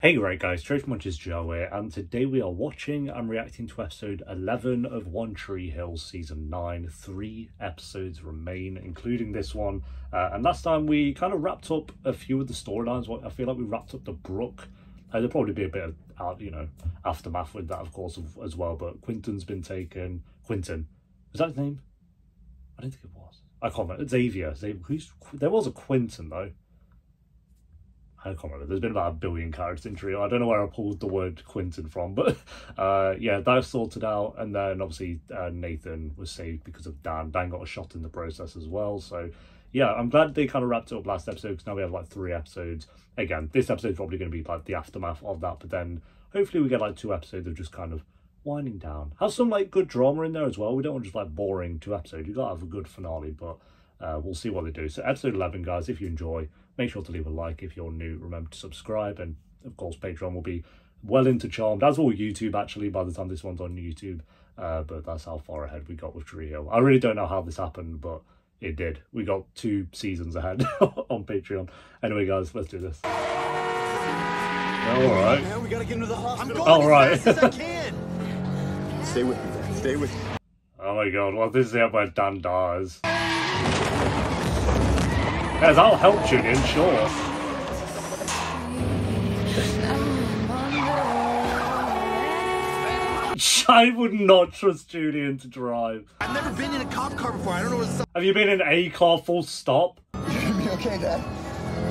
Hey right guys, Trace Much is Joe here, and today we are watching and reacting to episode 11 of One Tree Hill season 9. 3 episodes remain, including this one. And last time we kind of wrapped up a few of the storylines. I feel like we wrapped up the Brooke. There'll probably be a bit of, aftermath with that, of course, as well. But Quinton's been taken. Quinton. Was that his name? I don't think it was. I can't remember. Xavier. There was a Quinton, though. I can't remember. There's been about 1 billion characters in Trio. I don't know where I pulled the word Quinton from, but yeah, that was sorted out. And then obviously Nathan was saved because of Dan. Dan got a shot in the process as well. So yeah, I'm glad they kind of wrapped it up last episode because now we have like 3 episodes. Again, this episode's probably going to be like the aftermath of that, but then hopefully we get like 2 episodes of just kind of winding down. Have some like good drama in there as well. We don't want just like boring 2 episodes. You got to have a good finale, but we'll see what they do. So episode 11, guys, if you enjoy, make sure to leave a like. If you're new, remember to subscribe. And of course, Patreon will be well into Charmed, as will YouTube, actually, by the time this one's on YouTube. But that's how far ahead we got with Tree Hill. I really don't know how this happened, but it did. We got 2 seasons ahead on Patreon. Anyway, guys, let's do this. All right. Man, we gotta get into the hospital. All right. As fast as I can. Stay with me, Dad. Stay with me. Oh my god, well, this is the where Dan dies. Yeah, that'll help Julian, sure. I would not trust Julian to drive. I've never been in a cop car before. I don't know what's up. Have you been in a car full stop? You're gonna be okay, Dad.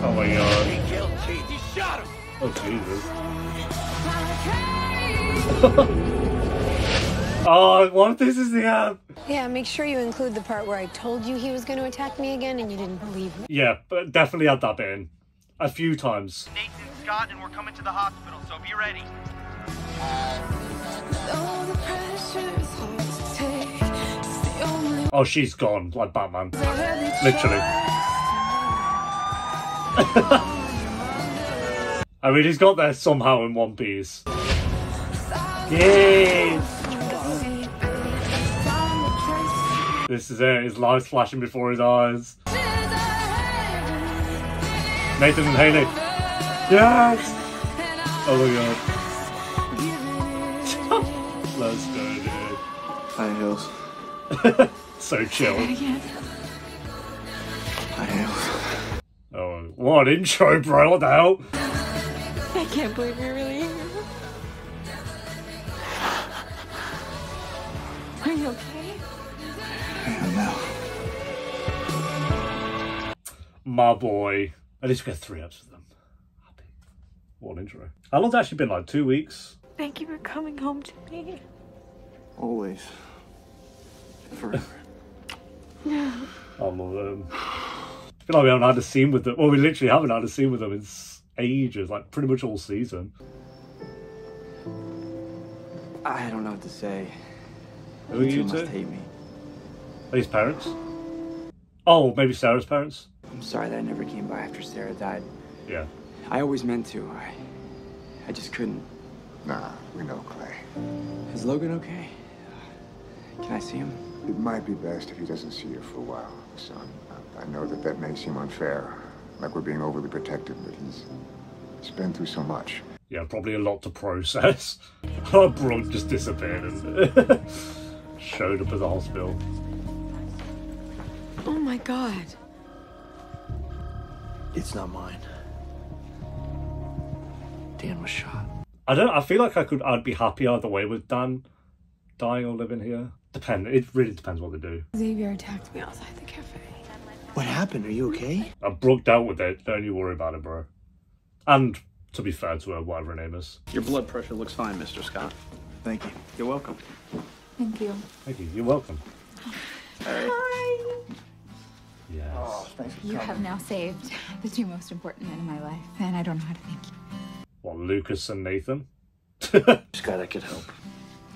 Oh my god. He killed Chief. He shot him. Oh Jesus. Oh, what if this is the end? Yeah, make sure you include the part where I told you he was going to attack me again and you didn't believe me. Yeah, but definitely add that bit in. A few times. Nathan, Scott, and we're coming to the hospital, so be ready. Oh, she's gone, like Batman. Literally. I mean, he's got there somehow in one piece. Yay! This is it, his life's flashing before his eyes. Nathan and Haley. Yes! Oh my god. Let's go, dude. High heels. So chill. High heels. Oh, what an intro, bro. What the hell? I can't believe you're really here. Are you okay? My boy. At least we get 3 episodes of them. Happy. What an intro. How long's it actually been? Like 2 weeks? Thank you for coming home to me. Always. Forever. I love them. I feel like we haven't had a scene with them. Well, we literally haven't had a scene with them in ages. Like pretty much all season. I don't know what to say. Who are you must two? hate me. Are his parents? Oh, maybe Sarah's parents? I'm sorry that I never came by after Sarah died. Yeah. I always meant to. I just couldn't. Nah, we know Clay. Is Logan okay? Can I see him? It might be best if he doesn't see you for a while, son. I know that may seem unfair, like we're being overly protective, but he's been through so much. Yeah, probably a lot to process. Brooke just disappeared and showed up at the hospital. Oh my god. It's not mine. Dan was shot. I feel like I'd be happy either way with Dan dying or living here. It really depends what they do. Xavier attacked me outside the cafe. What happened? Are you okay? Brooke dealt with it. Don't you worry about it, bro. And to be fair to her, whatever her name is. Your blood pressure looks fine, Mr. Scott. Thank you. You're welcome. Thank you. Thank you. You're welcome. Hi. Yes. Oh, thanks for You coming. have now saved the 2 most important men in my life, and I don't know how to thank you. What, Lucas and Nathan? Just glad I could help.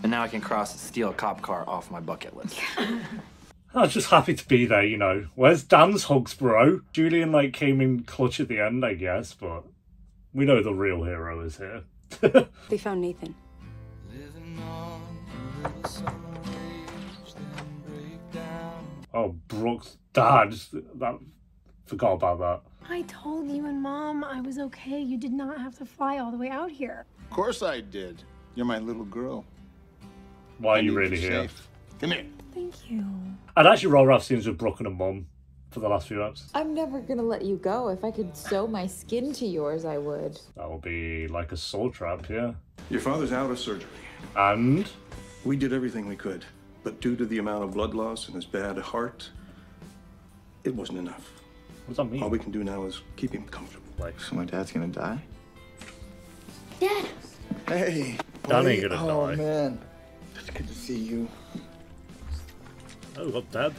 And now I can cross and steal a cop car off my bucket list. I was just happy to be there, you know. Where's Dan's hugs, bro? Julian, like, came in clutch at the end, I guess, but we know the real hero is here. They found Nathan. Oh, Brooke's dad. That Forgot about that. I told you and Mom I was okay. You did not have to fly all the way out here. Of course I did. You're my little girl. Why are I you need really here? safe. Come here. Thank you. I'd actually rather have scenes with Brooke and a mum for the last few episodes. I'm never gonna let you go. If I could sew my skin to yours, I would. That would be like a soul trap, yeah. Your father's out of surgery. And We did everything we could, but due to the amount of blood loss and his bad heart, it wasn't enough. what does that mean? All we can do now is keep him comfortable. Like, So my dad's gonna die? Dad. Hey. Dad ain't gonna Oh, die. man. It's good to see you. oh, got Deb.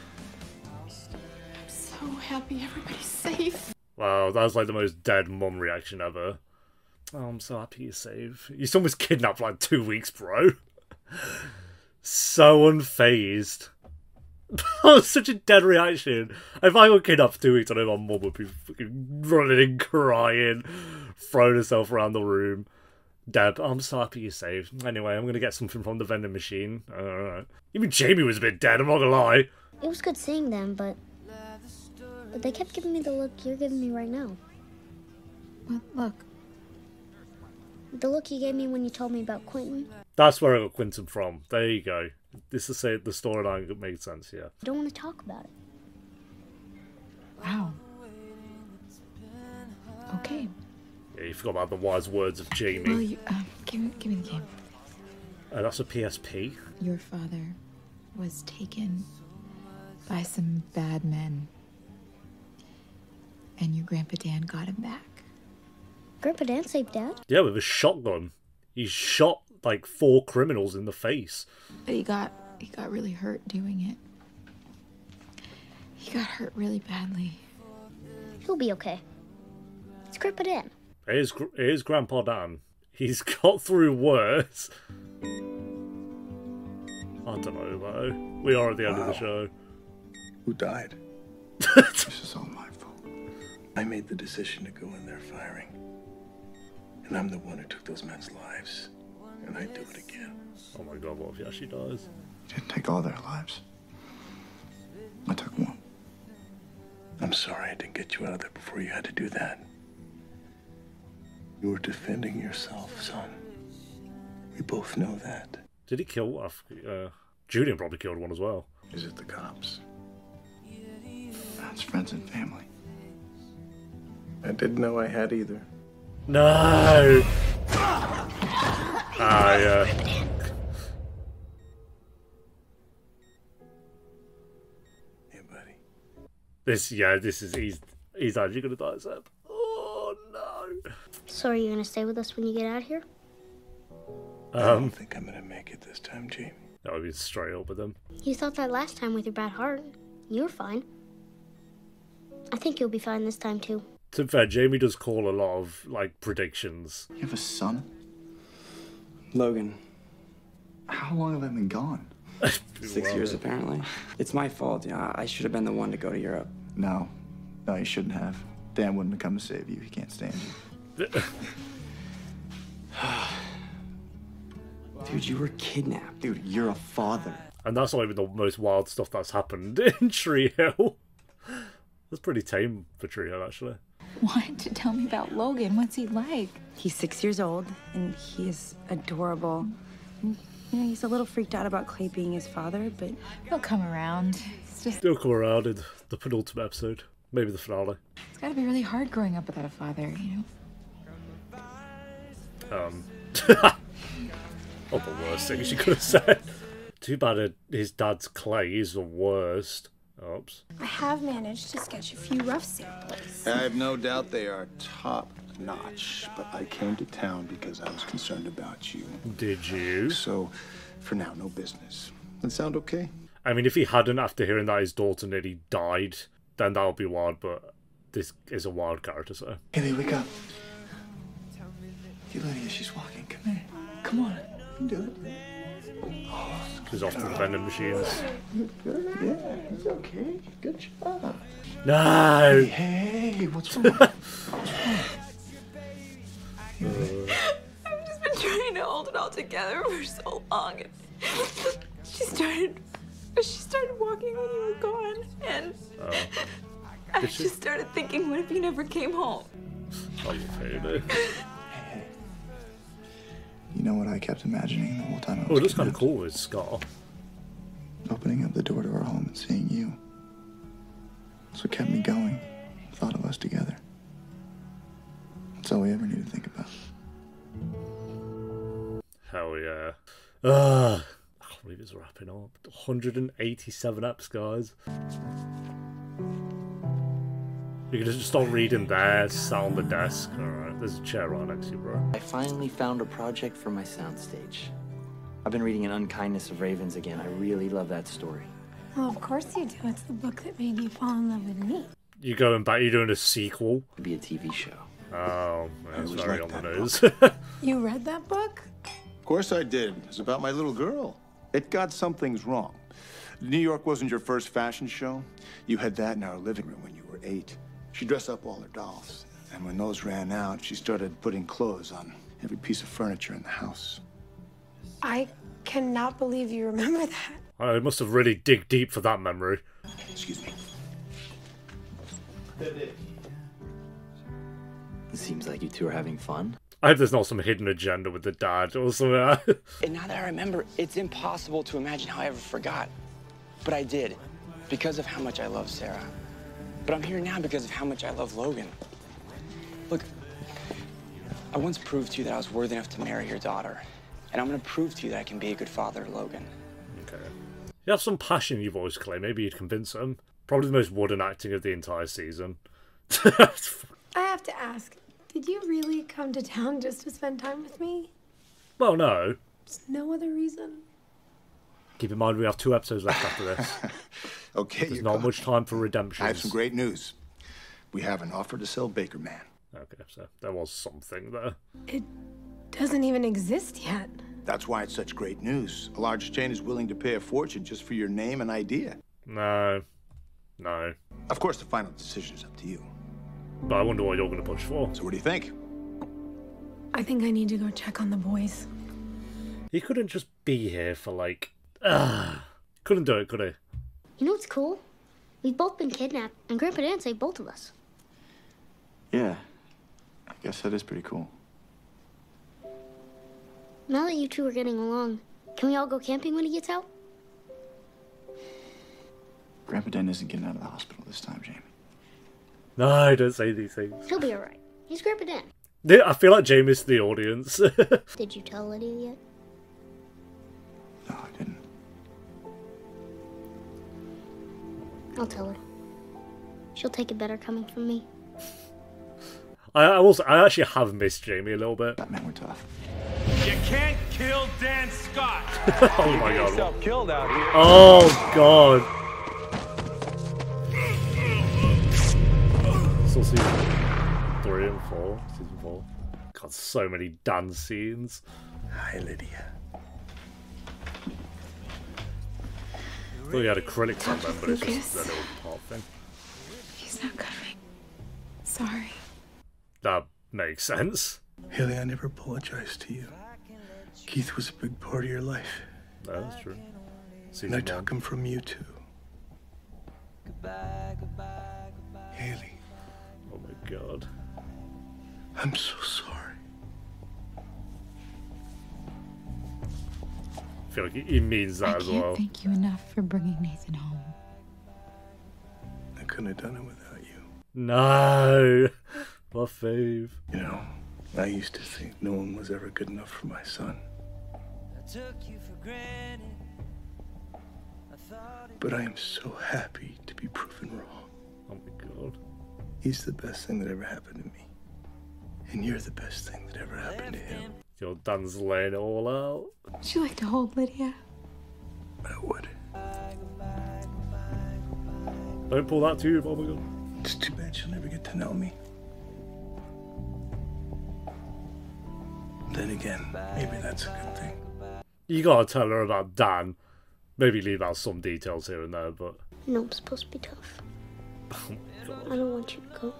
So happy everybody's safe. Wow, that was like the most dead mum reaction ever. Oh, I'm so happy you're safe. You someone was kidnapped for like 2 weeks, bro. So unfazed. That was such a dead reaction. If I got kidnapped for 2 weeks, I know my mum would be fucking running and crying, throwing herself around the room. Deb, I'm so happy you're safe. Anyway, I'm gonna get something from the vending machine. Alright. Even Jamie was a bit dead, I'm not gonna lie. It was good seeing them, but they kept giving me the look you're giving me right now. What look? The look you gave me when you told me about Quentin. That's where I got Quentin from. There you go. This is the storyline that made sense, yeah. I don't want to talk about it. Wow. Okay. Yeah, you forgot about the wise words of Jamie. Well, you, give me the game. That's a PSP. Your father was taken by some bad men, and your Grandpa Dan got him back. Grandpa Dan saved Dad? Yeah, with a shotgun. He shot like 4 criminals in the face. But he got really hurt doing it. He got hurt really badly. He'll be okay. It's Grandpa Dan. It is Grandpa Dan. He's got through worse. I don't know though. We are at the end of the show. Who died? This is all my fault. I made the decision to go in there firing. And I'm the one who took those men's lives. And I'd do it again. Oh my god, what if he actually dies? You didn't take all their lives. I took one. I'm sorry I didn't get you out of there before you had to do that. You were defending yourself, son. We both know that. Did he kill? Julian probably killed one as well. Is it the cops? That's friends and family. I didn't know I had either. No! Yeah. Hey, buddy. This is he's actually gonna die, Seb. Oh no! So are you going to stay with us when you get out of here? I don't think I'm gonna make it this time, Jamie. That would be straight up with him. You thought that last time with your bad heart. You were fine. I think you'll be fine this time too. To be fair, Jamie does call a lot of like predictions. You have a son? Logan. How long have I been gone? 6 years, apparently. It's my fault. Yeah, I should have been the one to go to Europe. No. No, you shouldn't have. Dan wouldn't have come to save you. He can't stand you. Dude, you were kidnapped. Dude, you're a father. And that's not even the most wild stuff that's happened in Tree Hill. That's pretty tame for Tree Hill, actually. Why to tell me about Logan? What's he like? He's 6 years old, and he is adorable. And, you know, he's a little freaked out about Clay being his father, but He'll come around. It's just, They'll come around in the penultimate episode. Maybe the finale. it's gotta be really hard growing up without a father, you know? Not the worst thing she could have said. Too bad his dad's Clay is the worst. Oops. I have managed to sketch a few rough samples. I have no doubt they are top notch, but I came to town because I was concerned about you. Did you? So, for now, no business. That sound okay? I mean, if he hadn't, after hearing that his daughter nearly died, then that would be wild, but this is a wild character, so. Haley, wake up. Hey, Lydia, she's walking. Come here. Come on. You can do it. She's off to the vending machines. Good. Yeah, it's okay. Good job. No! Hey, what's wrong? What's wrong? I've just been trying to hold it all together for so long, and she started walking when you were gone, and I just started thinking, what if you never came home? I love Haley. You know what I kept imagining the whole time I was Oh, it looks kind of kidnapped? cool with Scar. Opening up the door to our home and seeing you. That's what kept me going. Thought of us together. That's all we ever need to think about. Hell yeah. I can't believe it's wrapping up. 187 eps, guys. You can just start reading there, sat on the desk. Alright, there's a chair right next to you, bro. I finally found a project for my soundstage. I've been reading An Unkindness of Ravens again. I really love that story. Well, of course you do. It's the book that made you fall in love with me. You going back, you're doing a sequel? It'd be a TV show. Oh, that's very on the nose. You read that book? Of course I did. It's about my little girl. It got some things wrong. New York wasn't your first fashion show. You had that in our living room when you were 8. She dressed up all her dolls. And when those ran out, she started putting clothes on every piece of furniture in the house. I cannot believe you remember that. I must have really dig deep for that memory. Excuse me. It seems like you two are having fun. I hope there's not some hidden agenda with the dad or something. And now that I remember, it's impossible to imagine how I ever forgot. But I did, because of how much I love Sarah. But I'm here now because of how much I love Logan. Look, I once proved to you that I was worthy enough to marry your daughter. And I'm gonna prove to you that I can be a good father to Logan. Okay. You have some passion in your voice, Clay. Maybe you'd convince him. Probably the most wooden acting of the entire season. I have to ask, did you really come to town just to spend time with me? Well, no. Just no other reason? Keep in mind we have 2 episodes left after this. Okay, There's not much time for redemption. I have some great news. We have an offer to sell Baker Man. Okay, so there was something there. It doesn't even exist yet. That's why it's such great news. A large chain is willing to pay a fortune just for your name and idea. No. No. Of course, the final decision is up to you. But I wonder what you're going to push for. So what do you think? I think I need to go check on the boys. He couldn't just be here for like... couldn't do it, could he? You know what's cool? We've both been kidnapped, and Grandpa Dan saved both of us. Yeah, I guess that is pretty cool. Now that you two are getting along, can we all go camping when he gets out? Grandpa Dan isn't getting out of the hospital this time, Jamie. No, don't say these things. He'll be alright. He's Grandpa Dan. I feel like Jamie's the audience. Did you tell Lydia yet? No, I didn't. I'll tell her. She'll take it better coming from me. I actually have missed Jamie a little bit. That man were tough. You can't kill Dan Scott. Oh my god. Yourself killed out here. Oh god. Still season 3 and 4. Season 4. God, so many dance scenes. Hi, Lydia. I thought you had acrylics on them, but it's Lucas. just a little part thing. He's not coming. Sorry. That makes sense. Haley, I never apologized to you. Keith was a big part of your life. No, that's true. And I took him from you, too. Haley. Oh my god. I'm so sorry. I feel like he means that as I can't well. thank you enough for bringing Nathan home. I couldn't have done it without you. No. My fave. You know, I used to think no one was ever good enough for my son. But I am so happy to be proven wrong. Oh my god. He's the best thing that ever happened to me. And you're the best thing that ever happened to him. Your Dan's laying it all out. Would you like to hold Lydia? I would. Don't pull that tube, oh my god. It's too bad she'll never get to know me. Then again, maybe that's a good thing. You gotta tell her about Dan. Maybe leave out some details here and there, but... No, I'm supposed to be tough. Oh my god. I don't want you to go.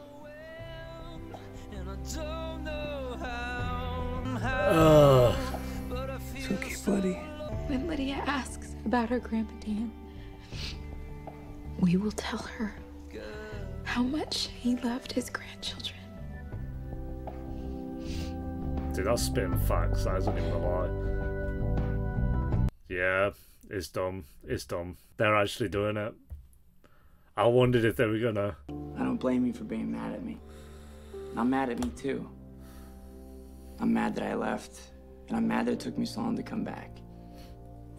It's okay, buddy. When Lydia asks about her Grandpa Dan, we will tell her how much he loved his grandchildren. Dude, that's spitting facts, that isn't even a lie. Yeah, it's dumb. It's dumb. They're actually doing it. I wondered if they were gonna... I don't blame you for being mad at me. I'm mad at me too. I'm mad that I left, and I'm mad that it took me so long to come back.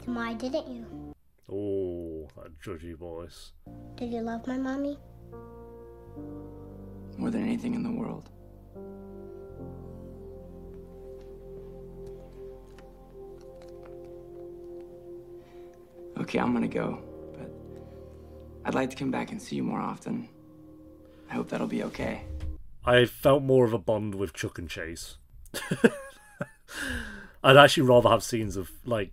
Then why didn't you? Oh, that judgy voice. Did you love my mommy? More than anything in the world. Okay, I'm gonna go, but I'd like to come back and see you more often. I hope that'll be okay. I felt more of a bond with Chuck and Chase. I'd actually rather have scenes of, like,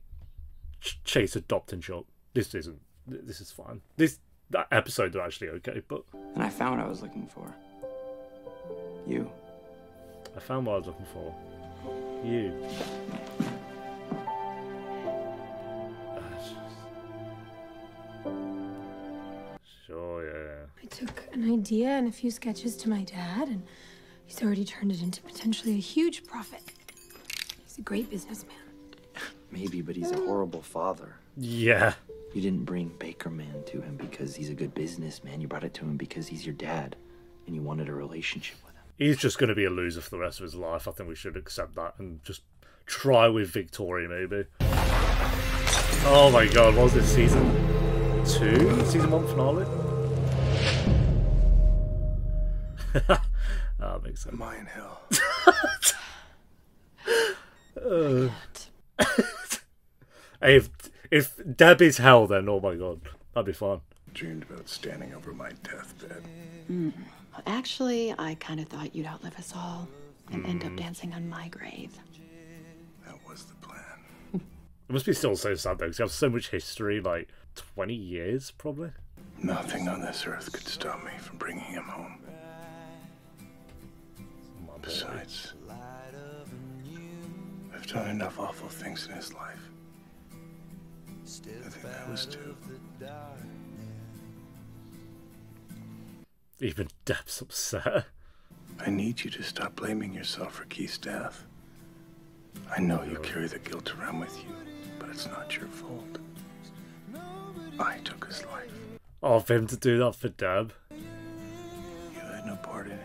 Chase adopting Chuck. This isn't. This is fine. That episode are actually okay, but... And I found what I was looking for. You. I found what I was looking for. You. Sure, yeah. I took an idea and a few sketches to my dad, and he's already turned it into potentially a huge profit. He's a great businessman. Maybe, but he's a horrible father. Yeah. You didn't bring Bakerman to him because he's a good businessman. You brought it to him because he's your dad, and you wanted a relationship with him. He's just going to be a loser for the rest of his life. I think we should accept that and just try with Victoria, maybe. Oh my god, what was this, season 2? Season 1 finale? That makes sense. Am I in hell? Hey, if Deb is hell, then oh my god, that'd be fun. Dreamed about standing over my deathbed. Actually, I kind of thought you'd outlive us all and end up dancing on my grave. That was the plan. It must be still so sad though, because you have so much history, like 20 years probably. Nothing on this earth could stop me from bringing him home. Besides, I've done enough awful things in his life. I think that was too. Even Deb's upset. I need you to stop blaming yourself for Keith's death. I know you carry the guilt around with you, but it's not your fault. I took his life. Oh, for him to do that for Deb. You had no part in it.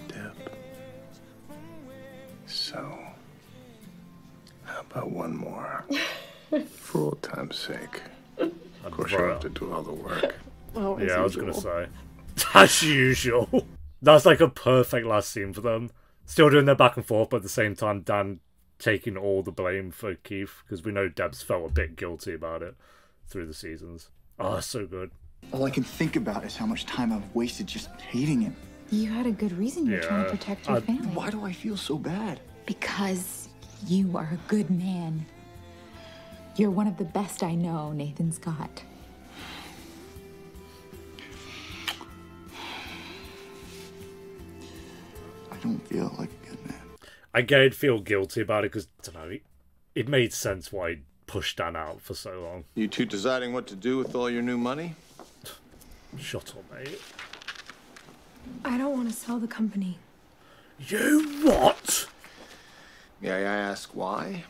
Deb. So, how about one more? For old time's sake. Of course, you'll have to do all the work. Oh, yeah, I was going to say. As usual. That's like a perfect last scene for them. Still doing their back and forth, but at the same time, Dan taking all the blame for Keith, because we know Deb's felt a bit guilty about it through the seasons. Oh, that's so good. All I can think about is how much time I've wasted just hating him. You had a good reason you're trying to protect your family. Why do I feel so bad? Because you are a good man. You're one of the best I know, Nathan Scott. I don't feel like a good man. I'd feel guilty about it because, I don't know, it made sense why he pushed Dan out for so long. You two deciding what to do with all your new money? Shut up, mate. I don't want to sell the company. You what? May I ask why?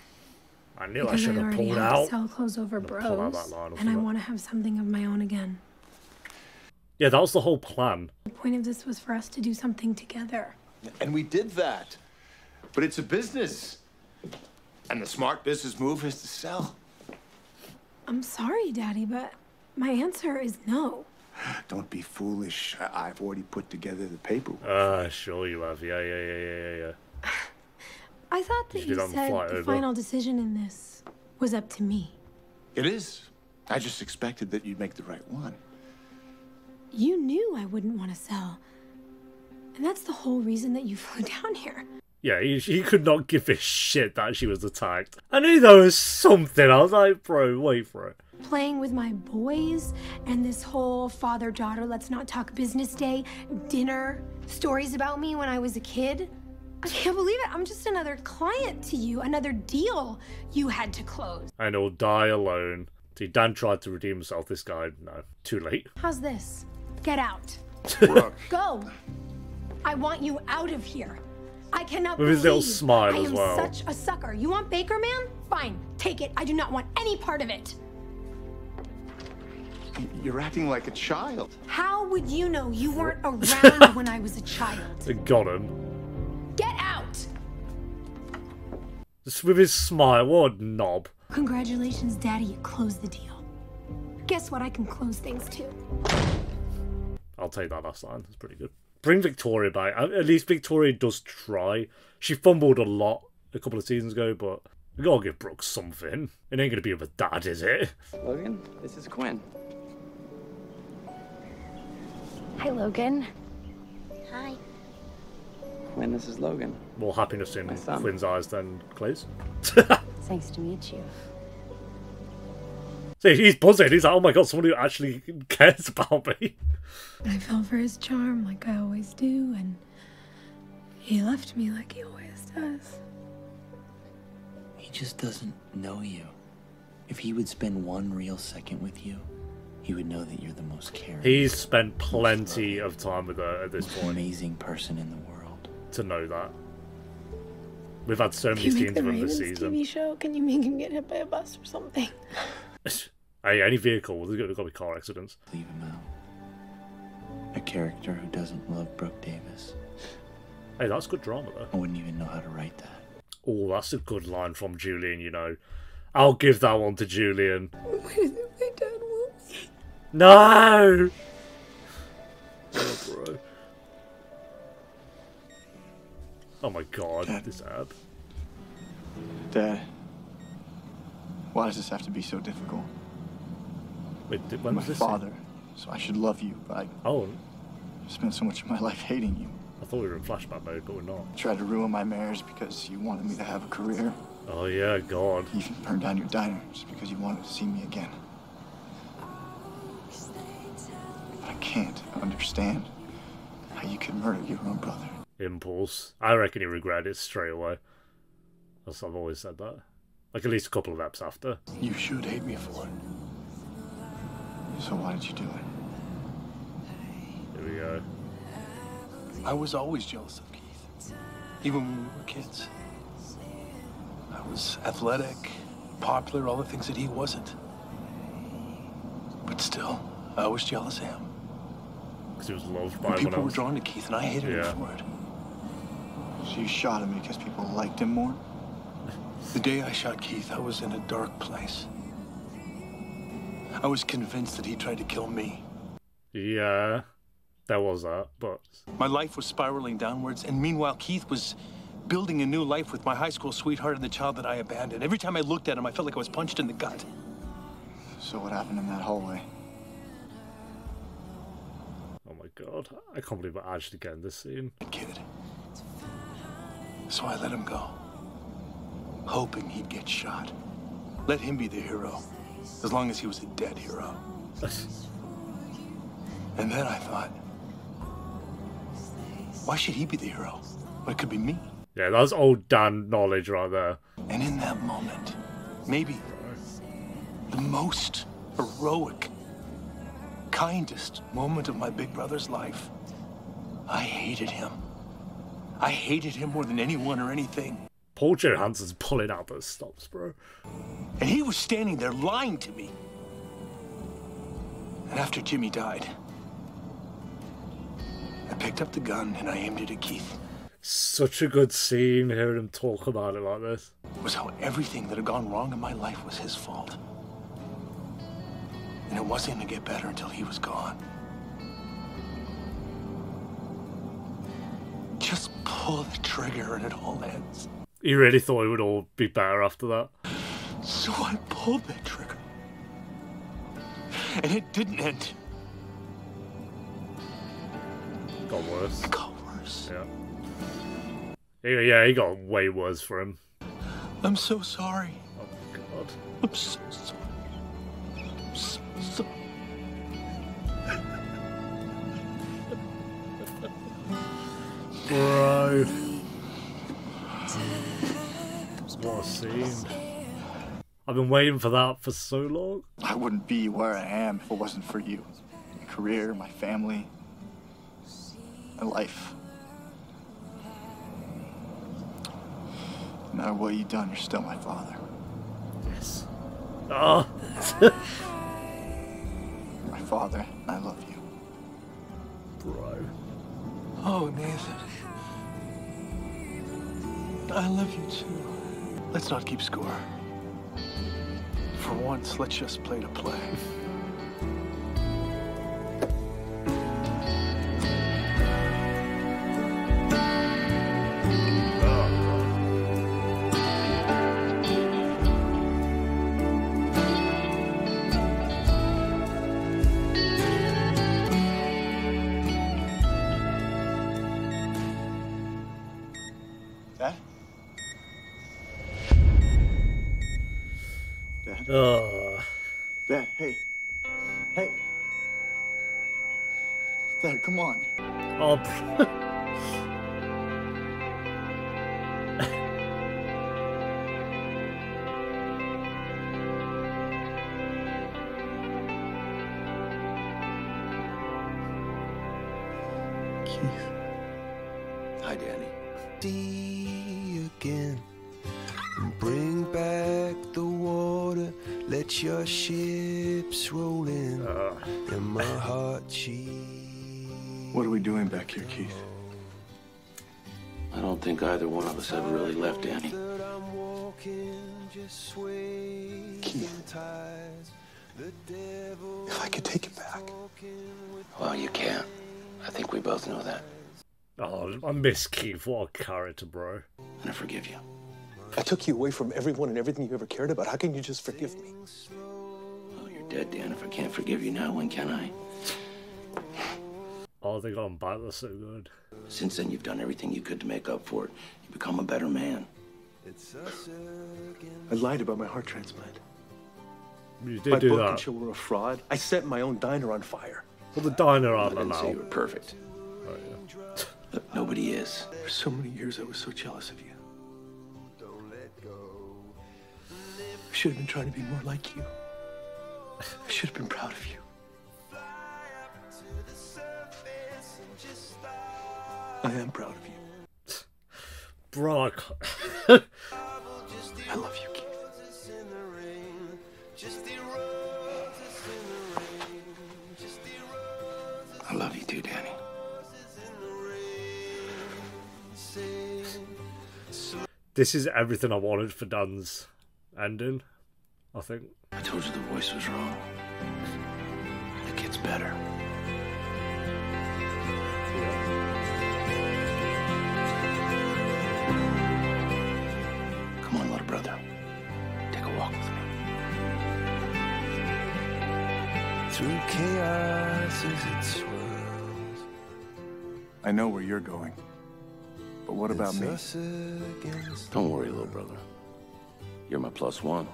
I knew Because I should have already pulled had to out. sell clothes over Pull out bros, that line off and I of it. want to have something of my own again. Yeah, that was the whole plan. The point of this was for us to do something together. And we did that. But it's a business. And the smart business move is to sell. I'm sorry, Daddy, but my answer is no. Don't be foolish. I've already put together the paperwork. Sure you have. Yeah. I thought that Did you you do that on the said flight the over? final decision in this was up to me. It is. I just expected that you'd make the right one. You knew I wouldn't want to sell. And that's the whole reason that you flew down here. Yeah, he could not give a shit that she was attacked. I knew there was something. I was like, bro, wait for it. Playing with my boys and this whole father-daughter let's not talk business day dinner stories about me when I was a kid. I can't believe it. I'm just another client to you, another deal you had to close. And he'll die alone. See, Dan tried to redeem himself. This guy, no, too late. How's this? Get out. Go. I want you out of here. I cannot With his little smile I as am well. such a sucker. You want Baker Man? Fine, take it. I do not want any part of it. You're acting like a child. How would you know you weren't around when I was a child? It got him. Get out! Just with his smile, what a knob. Congratulations, Daddy, you closed the deal. Guess what? I can close things too. I'll take that last line. That's pretty good. Bring Victoria back. At least Victoria does try. She fumbled a lot a couple of seasons ago, but we gotta give Brooke something. It ain't gonna be with a dad, is it? Logan, this is Quinn. Hi, Logan. Hi. Quinn, this is Logan. More happiness in Quinn's eyes than Clay's. It's nice to meet you. See, he's buzzing. He's like, oh my god, someone who actually cares about me. I fell for his charm like I always do, and he left me like he always does. He just doesn't know you. If he would spend one real second with you, he would know that you're the most caring. He's spent plenty of time with her at this point. Amazing person in the world. To know that. We've had so many If you make scenes the of him Ravens this season. TV show, can you make him get hit by a bus or something? Hey, any vehicle, there's got to be car accidents. Leave him out. A character who doesn't love Brooke Davis. Hey, that's good drama though. I wouldn't even know how to write that. Oh, that's a good line from Julian, you know. I'll give that one to Julian. What is it my dad wants? No! Oh, bro. Oh my god, Dad. this ab. Dad, why does this have to be so difficult? Wait, when I'm was my this? father, so I should love you, but I spent so much of my life hating you. I thought we were in flashback mode, but we're not. Tried to ruin my marriage because you wanted me to have a career. Oh yeah, god. You even burned down your diner just because you wanted to see me again. But I can't understand how you could murder your own brother. Impulse. I reckon he regretted it straight away. I've always said that. Like at least a couple of eps after. You should hate me for it. So why did you do it? Here we go. I was always jealous of Keith, even when we were kids. I was athletic, popular, all the things that he wasn't. But still, I was jealous of him. Because he was loved by And everyone people were else. drawn to Keith, and I hated Yeah. him for it. So you shot him because people liked him more? The day I shot Keith, I was in a dark place. I was convinced that he tried to kill me. Yeah, there was that, but... My life was spiraling downwards, and meanwhile, Keith was building a new life with my high school sweetheart and the child that I abandoned. Every time I looked at him, I felt like I was punched in the gut. So what happened in that hallway? Oh my god, I can't believe I actually get in this scene. Kid. So I let him go, hoping he'd get shot. Let him be the hero, as long as he was a dead hero. And then I thought, why should he be the hero when it could be me? Yeah, that's old Dan knowledge right there. And in that moment, maybe the most heroic, kindest moment of my big brother's life, I hated him. I hated him more than anyone or anything. Paul Johansson's pulling out those stops, bro. And he was standing there lying to me. And after Jimmy died, I picked up the gun and I aimed it at Keith. Such a good scene, hearing him talk about it like this. It was how everything that had gone wrong in my life was his fault. And it wasn't going to get better until he was gone. Just pull the trigger and it all ends. He really thought it would all be better after that. So I pulled that trigger. And it didn't end. Got worse. It got worse. Yeah, he got way worse for him. I'm so sorry. Oh my god. I'm so sorry. I'm so sorry. Bro. What a scene. I've been waiting for that for so long. I wouldn't be where I am if it wasn't for you. My career, my family, my life. No matter what you've done, you're still my father. Yes. Oh. My father, and I love you. Bro. Oh, Nathan. I love you too. Let's not keep score. For once, let's just play to play. Dad? Dad? Dad, hey. Hey. Dad, come on. Oh. Keith. Hi, Danny. See again. Bring back the water. Let your ships roll in. And my heart What are we doing back here, Keith? I don't think either one of us ever really left, Danny. Keith. If I could take it back. Well, you can't. I think we both know that. Oh, I miss Keith. What a character, bro. And I forgive you. I took you away from everyone and everything you ever cared about. How can you just forgive me? Well, you're dead, Dan. If I can't forgive you now, when can I? Oh, they got him back. That's so good. Since then, you've done everything you could to make up for it. You've become a better man. I lied about my heart transplant. You My did do book that. and show were a fraud. I set my own diner on fire. Well, the diner I aren't didn't say allowed. you were perfect. Oh, yeah. Look, nobody is. For so many years, I was so jealous of you. I should have been trying to be more like you. I should have been proud of you. I am proud of you. Bro, I can't. I love you, Keith. I love you too, Danny. This is everything I wanted for Dan's ending, I think. I told you the voice was wrong. It gets better. Come on, little brother. Take a walk with me. Through chaos as it swirls. I know where you're going. But what about me? Don't worry, little brother. You're my +1.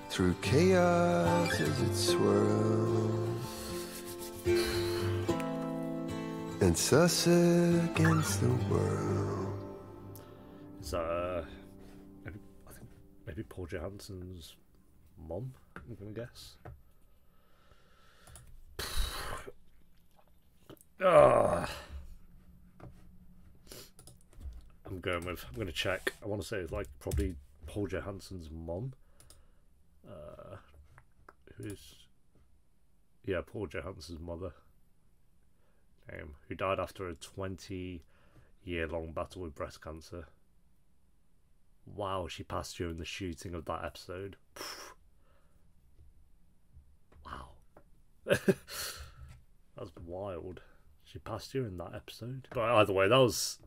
Through chaos as it swirls, and us against the world. Is that maybe, I think maybe Paul Johansson's mom? I'm gonna guess. I'm gonna check. I want to say it's like probably Paul Johansson's mom. Paul Johansson's mother. Who died after a 20-year-long battle with breast cancer. Wow, she passed during the shooting of that episode. Wow. That's wild. She passed during that episode. But either way, that was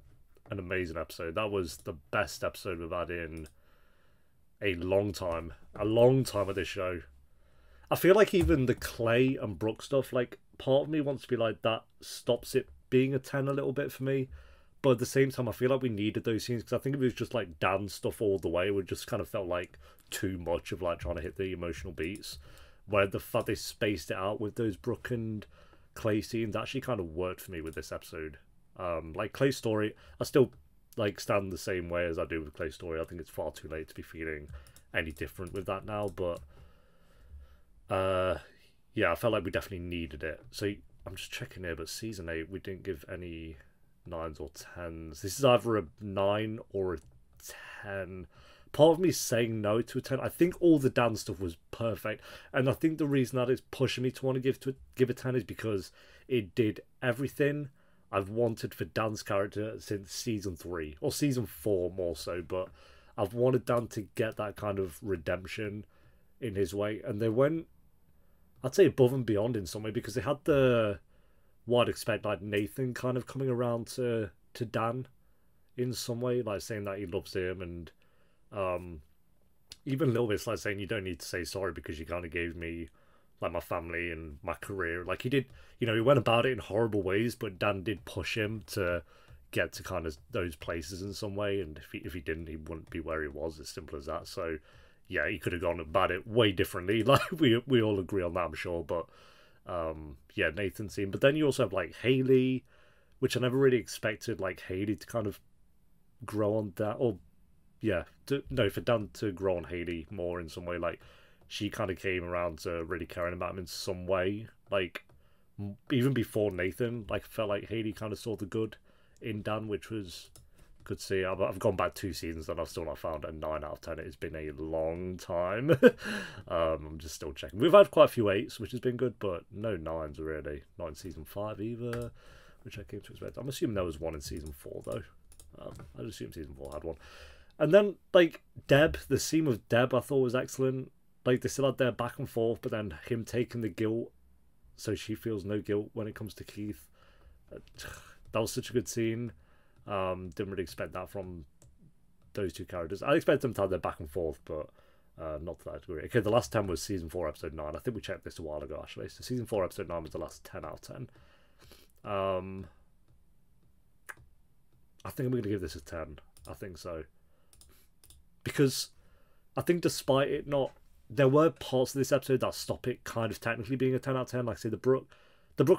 an amazing episode. That was the best episode we've had in a long time. A long time of this show. I feel like even the Clay and Brooke stuff, like, part of me wants to be like, that stops it being a 10 a little bit for me. But at the same time, I feel like we needed those scenes, because I think if it was just like Dan stuff all the way, it would just kind of felt like too much of like trying to hit the emotional beats. Where the fact they spaced it out with those Brooke and Clay scenes actually kind of worked for me with this episode. Like Clay's story, I still like stand the same way as I do with Clay's story. I think it's far too late to be feeling any different with that now, but yeah, I felt like we definitely needed it. So I'm just checking here, but season 8 we didn't give any 9s or 10s. This is either a 9 or a 10. Part of me saying no to a 10. I think all the Dan stuff was perfect, and I think the reason that is pushing me to want to give a 10 is because it did everything I've wanted for Dan's character since season 3 or season 4 more so. But I've wanted Dan to get that kind of redemption in his way, and they went, I'd say, above and beyond in some way, because they had what I'd expect, like Nathan kind of coming around to Dan in some way, like saying that he loves him, and even a little bit like saying you don't need to say sorry because you kind of gave me like my family and my career. Like he did, you know, he went about it in horrible ways, but Dan did push him to get to kind of those places in some way, and if he didn't, he wouldn't be where he was, as simple as that. So yeah, he could have gone about it way differently, like we all agree on that, I'm sure. But yeah, Nathan scene. But then you also have like Haley, which I never really expected like Haley to kind of grow on that, or yeah, for Dan to grow on Haley more in some way. Like she kind of came around to really caring about him in some way, like even before Nathan. Like felt like Haley kind of saw the good in Dan, which was good to see. I've gone back 2 seasons and I've still not found a 9 out of 10. It's been a long time. I'm just still checking. We've had quite a few 8s, which has been good, but no 9s really. Not in season 5 either, which I came to expect. I'm assuming there was one in season 4 though. I'd assume season 4 had one. And then like Deb, the scene with Deb I thought was excellent. Like they still had their back and forth, but then him taking the guilt so she feels no guilt when it comes to Keith. That was such a good scene. Didn't really expect that from those 2 characters. I expect them to have their back and forth, but not to that degree. Okay, the last 10 was season 4 episode 9. I think we checked this a while ago actually. So season 4 episode 9 was the last 10 out of 10. I think I'm going to give this a 10. I think so. Because I think despite it not... There were parts of this episode that stop it kind of technically being a 10 out of 10. Like I say, the Brooke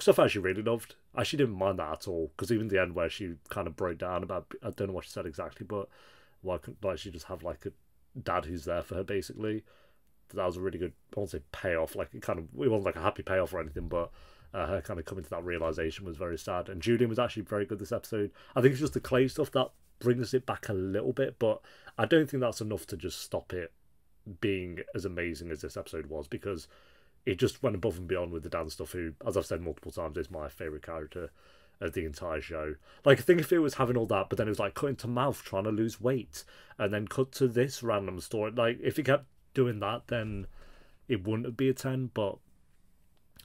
stuff I actually really loved. I actually didn't mind that at all. Because even the end where she kind of broke down about... I don't know what she said exactly, but why couldn't she just have like a dad who's there for her basically? That was a really good, I won't say payoff. Like it wasn't like a happy payoff or anything, but... her kind of coming to that realization was very sad. And Julian was actually very good this episode. I think it's just the Clay stuff that brings it back a little bit, but I don't think that's enough to just stop it being as amazing as this episode was, because it just went above and beyond with the Dan stuff, who, as I've said multiple times, is my favourite character of the entire show. Like, I think if it was having all that, but then it was like cutting to Mouth trying to lose weight, and then cut to this random story, like, if it kept doing that, then it wouldn't be a 10, but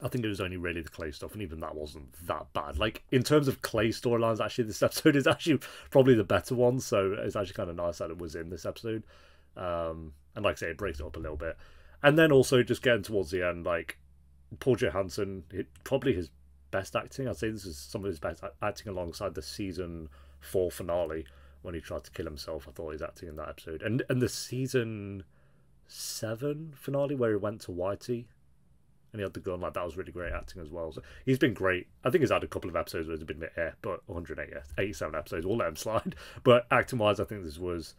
I think it was only really the Clay stuff, and even that wasn't that bad. Like, in terms of Clay storylines, actually, this episode is actually probably the better one, so it's actually kind of nice that it was in this episode. And like I say, it breaks it up a little bit. And then also, just getting towards the end, like, Paul Johansson, probably his best acting. I'd say this is some of his best acting alongside the season 4 finale, when he tried to kill himself. I thought his acting in that episode. And the season 7 finale, where he went to Whitey, and he had the gun, like, that was really great acting as well. So he's been great. I think he's had a couple of episodes where it's been a bit but 187 episodes, we'll let him slide. But acting-wise, I think this was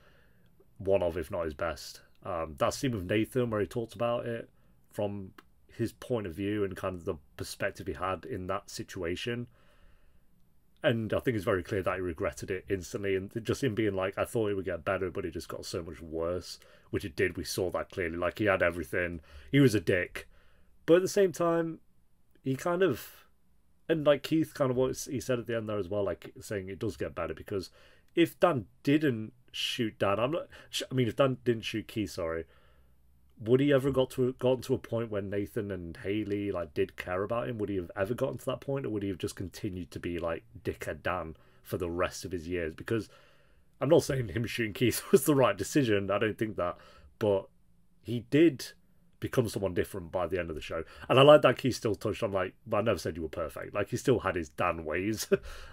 one of, if not his best. That scene with Nathan, where he talked about it from his point of view and kind of the perspective he had in that situation. And I think it's very clear that he regretted it instantly. And just him being like, I thought it would get better, but it just got so much worse. Which it did. We saw that clearly. Like, he had everything. He was a dick. But at the same time, he kind of... And like Keith, kind of what he said at the end there as well, like saying it does get better, because if Dan didn't shoot Dan, if Dan didn't shoot Keith, sorry, would he ever gotten to a point where Nathan and Haley like did care about him? Would he have ever gotten to that point, or would he have just continued to be like dickhead Dan for the rest of his years? Because I'm not saying him shooting Keith was the right decision, I don't think that, but he did become someone different by the end of the show. And I like that Keith still touched on, like, well, I never said you were perfect. Like, he still had his Dan ways,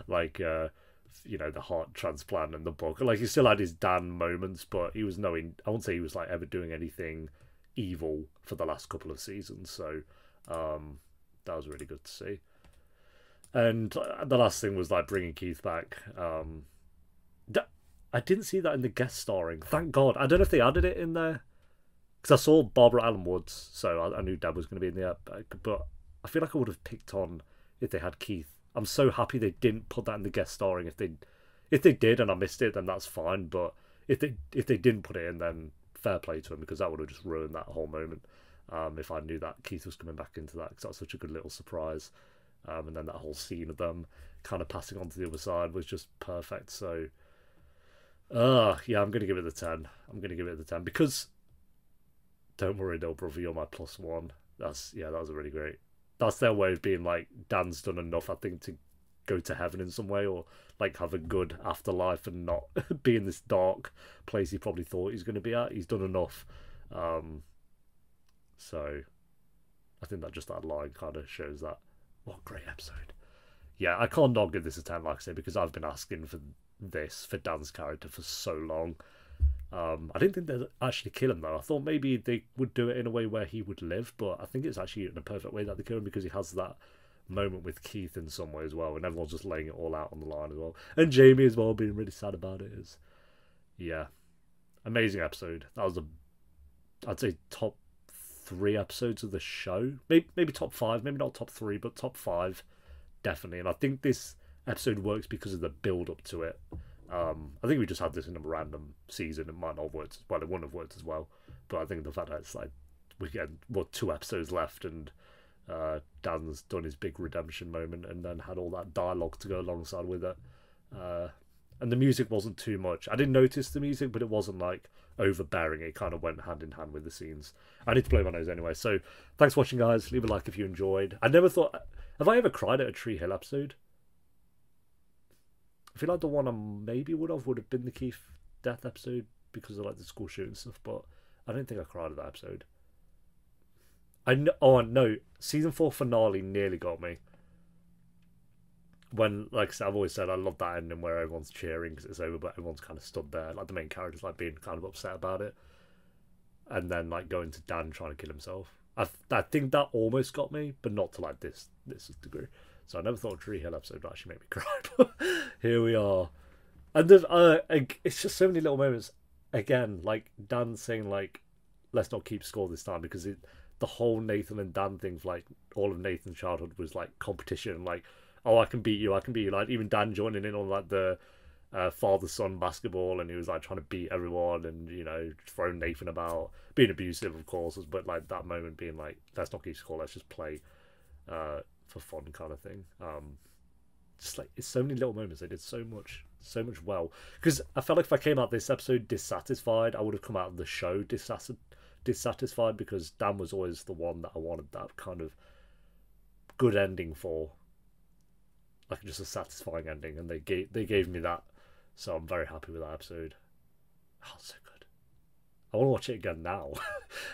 like, you know, the heart transplant and the book. Like, he still had his Dan moments, but he was I won't say he was, like, ever doing anything evil for the last couple of seasons. So, that was really good to see. And the last thing was, like, bringing Keith back. I didn't see that in the guest starring. Thank God. I don't know if they added it in there. Because I saw Barbara Allen Woods, so I knew Dad was going to be in there. But I feel like I would have picked on if they had Keith. I'm so happy they didn't put that in the guest starring. If they did and I missed it, then that's fine. But if they didn't put it in, then fair play to him, because that would have just ruined that whole moment. If I knew that Keith was coming back into that, because that was such a good little surprise. And then that whole scene of them kind of passing on to the other side was just perfect. So, yeah, I'm going to give it the 10. I'm going to give it the 10 because don't worry, little brother, you're my +1. That was a really great. That's their way of being like, Dan's done enough, I think, to go to heaven in some way, or like have a good afterlife and not be in this dark place he probably thought he's going to be at. He's done enough. So I think that line kind of shows that. What a great episode. Yeah, I can't not give this a 10, like I say, because I've been asking for this, for Dan's character, for so long. I didn't think they'd actually kill him, though. I thought maybe they would do it in a way where he would live, but I think it's actually in a perfect way that they kill him, because he has that moment with Keith in some way as well, and everyone's just laying it all out on the line as well. And Jamie as well, being really sad about it. Yeah, amazing episode. That was I'd say top 3 episodes of the show. Maybe top 5, maybe not top 3, but top 5 definitely. And I think this episode works because of the build up to it. I think we just had this in a random season. It might not have worked. Well, it wouldn't have worked as well. But I think the fact that it's like we get 2 episodes left, and Dan's done his big redemption moment, and then had all that dialogue to go alongside with it. And the music wasn't too much. I didn't notice the music, but it wasn't like overbearing. It kind of went hand in hand with the scenes. I need to blow my nose anyway. So thanks for watching, guys. Leave a like if you enjoyed. I never thought. Have I ever cried at a Tree Hill episode? I feel like the one I maybe would have been the Keith death episode, because of like the school shooting stuff, but I don't think I cried at that episode. Oh no, season 4 finale nearly got me. When, like I said, I've always said I love that ending where everyone's cheering because it's over, but everyone's kind of stood there, like the main character's like being kind of upset about it, and then like going to Dan trying to kill himself. I think that almost got me, but not to like this degree. So I never thought a Tree Hill episode would actually make me cry, but here we are. And it's just so many little moments. Again, like Dan saying like, let's not keep score this time, because the whole Nathan and Dan thing, like all of Nathan's childhood was like competition, like, oh, I can beat you. Like even Dan joining in on like the father-son basketball, and he was like trying to beat everyone, and you know, throwing Nathan about, being abusive, of course, but like that moment being like, let's not keep score, let's just play for fun kind of thing. Just like, it's so many little moments. They did so much well, because I felt like if I came out this episode dissatisfied, I would have come out of the show dissatisfied, because Dan was always the one that I wanted that kind of good ending for, like just a satisfying ending, and they gave me that, so I'm very happy with that episode. Oh, so good. I want to watch it again now.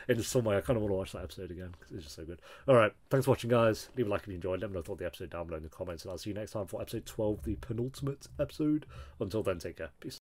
In some way, I kind of want to watch that episode again, because it's just so good. Alright, thanks for watching, guys. Leave a like if you enjoyed. Let me know what the episode down below in the comments, and I'll see you next time for episode 12, the penultimate episode. Until then, take care. Peace.